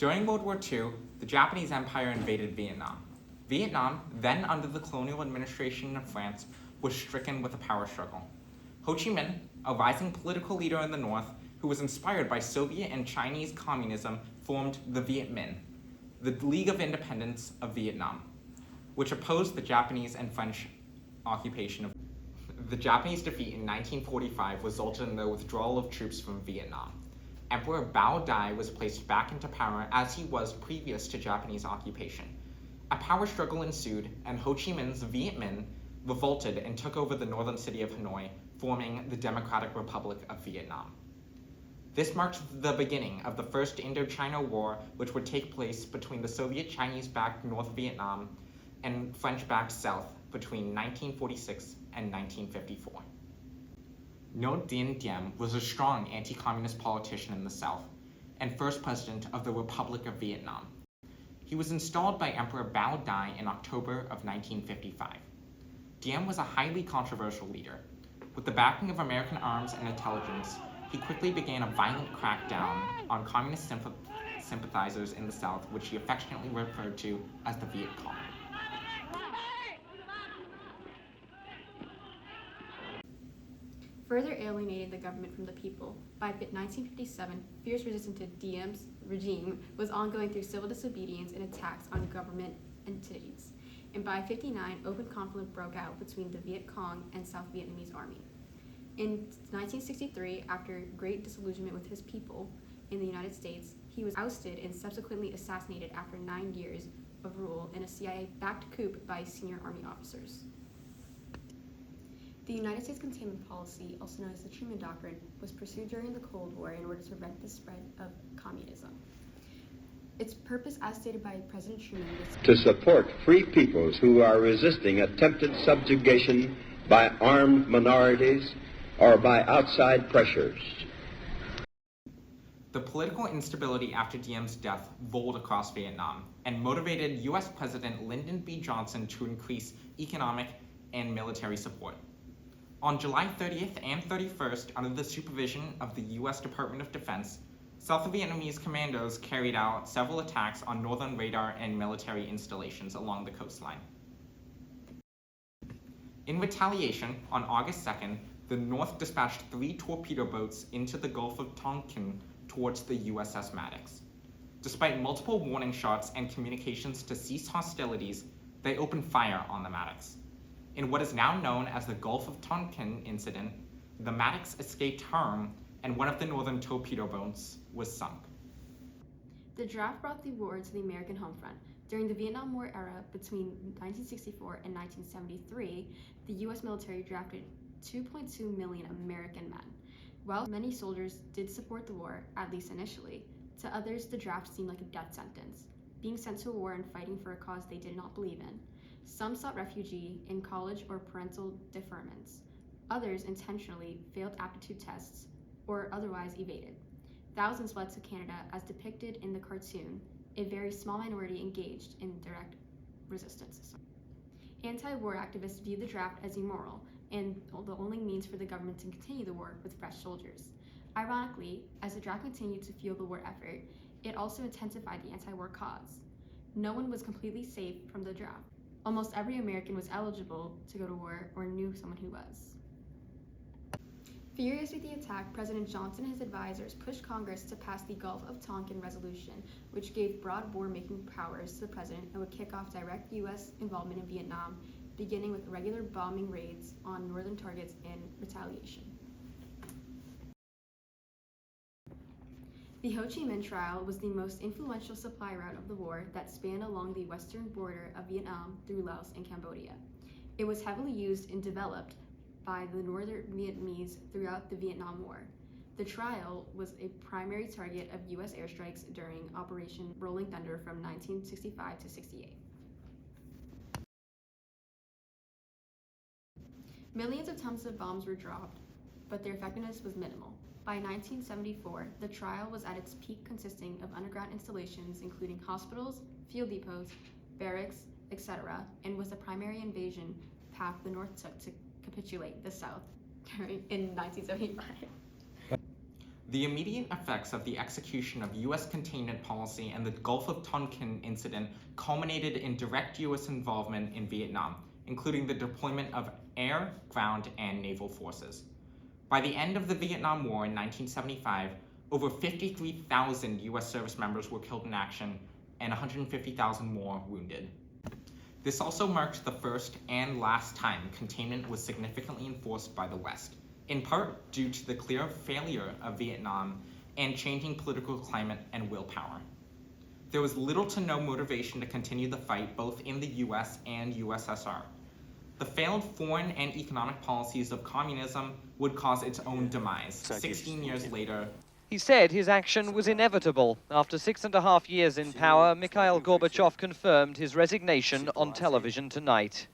During World War II, the Japanese Empire invaded Vietnam. Vietnam, then under the colonial administration of France, was stricken with a power struggle. Ho Chi Minh, a rising political leader in the North who was inspired by Soviet and Chinese communism, formed the Viet Minh, the League of Independence of Vietnam, which opposed the Japanese and French occupation of the Japanese defeat in 1945 resulted in the withdrawal of troops from Vietnam. Emperor Bao Dai was placed back into power as he was previous to Japanese occupation. A power struggle ensued, and Ho Chi Minh's Viet Minh revolted and took over the northern city of Hanoi, forming the Democratic Republic of Vietnam. This marked the beginning of the First Indochina War, which would take place between the Soviet Chinese-backed North Vietnam and French-backed South between 1946 and 1954. Ngo Dinh Diem was a strong anti-communist politician in the South and first president of the Republic of Vietnam. He was installed by Emperor Bao Dai in October of 1955. Diem was a highly controversial leader. With the backing of American arms and intelligence, he quickly began a violent crackdown on communist sympathizers in the South, which he affectionately referred to as the Viet Cong. Further alienating the government from the people, by 1957, fierce resistance to Diem's regime was ongoing through civil disobedience and attacks on government entities. And by 1959, open conflict broke out between the Viet Cong and South Vietnamese army. In 1963, after great disillusionment with his people in the United States, he was ousted and subsequently assassinated after 9 years of rule in a CIA-backed coup by senior army officers. The United States containment policy, also known as the Truman Doctrine, was pursued during the Cold War in order to prevent the spread of communism. Its purpose, as stated by President Truman, was to support free peoples who are resisting attempted subjugation by armed minorities or by outside pressures. The political instability after Diem's death rolled across Vietnam and motivated U.S. President Lyndon B. Johnson to increase economic and military support. On July 30th and 31st, under the supervision of the U.S. Department of Defense, South Vietnamese commandos carried out several attacks on northern radar and military installations along the coastline. In retaliation, on August 2nd, the North dispatched 3 torpedo boats into the Gulf of Tonkin towards the USS Maddox. Despite multiple warning shots and communications to cease hostilities, they opened fire on the Maddox. In what is now known as the Gulf of Tonkin incident, the Maddox escaped harm and one of the northern torpedo boats was sunk. The draft brought the war to the American home front. During the Vietnam War era, between 1964 and 1973, the U.S. military drafted 2.2 million American men. While many soldiers did support the war, at least initially, to others the draft seemed like a death sentence, being sent to a war and fighting for a cause they did not believe in. Some sought refuge in college or parental deferments. Others intentionally failed aptitude tests or otherwise evaded. Thousands fled to Canada, as depicted in the cartoon. A very small minority engaged in direct resistance. Anti-war activists viewed the draft as immoral and the only means for the government to continue the war with fresh soldiers. Ironically, as the draft continued to fuel the war effort, it also intensified the anti-war cause. No one was completely safe from the draft. Almost every American was eligible to go to war or knew someone who was. Furious with the attack, President Johnson and his advisors pushed Congress to pass the Gulf of Tonkin Resolution, which gave broad war-making powers to the president and would kick off direct U.S. involvement in Vietnam, beginning with regular bombing raids on northern targets in retaliation. The Ho Chi Minh Trial was the most influential supply route of the war that spanned along the western border of Vietnam through Laos and Cambodia. It was heavily used and developed by the Northern Vietnamese throughout the Vietnam War. The trial was a primary target of U.S. airstrikes during Operation Rolling Thunder from 1965 to 68. Millions of tons of bombs were dropped, but their effectiveness was minimal. By 1974, the trial was at its peak, consisting of underground installations including hospitals, field depots, barracks, etc., and was the primary invasion path the North took to capitulate the South in 1975. The immediate effects of the execution of U.S. containment policy and the Gulf of Tonkin incident culminated in direct U.S. involvement in Vietnam, including the deployment of air, ground, and naval forces. By the end of the Vietnam War in 1975, over 53,000 U.S. service members were killed in action and 150,000 more wounded. This also marked the first and last time containment was significantly enforced by the West, in part due to the clear failure of Vietnam and changing political climate and willpower. There was little to no motivation to continue the fight both in the US and USSR. The failed foreign and economic policies of communism would cause its own demise 16 years later. He said his action was inevitable. After 6.5 years in power, Mikhail Gorbachev confirmed his resignation on television tonight.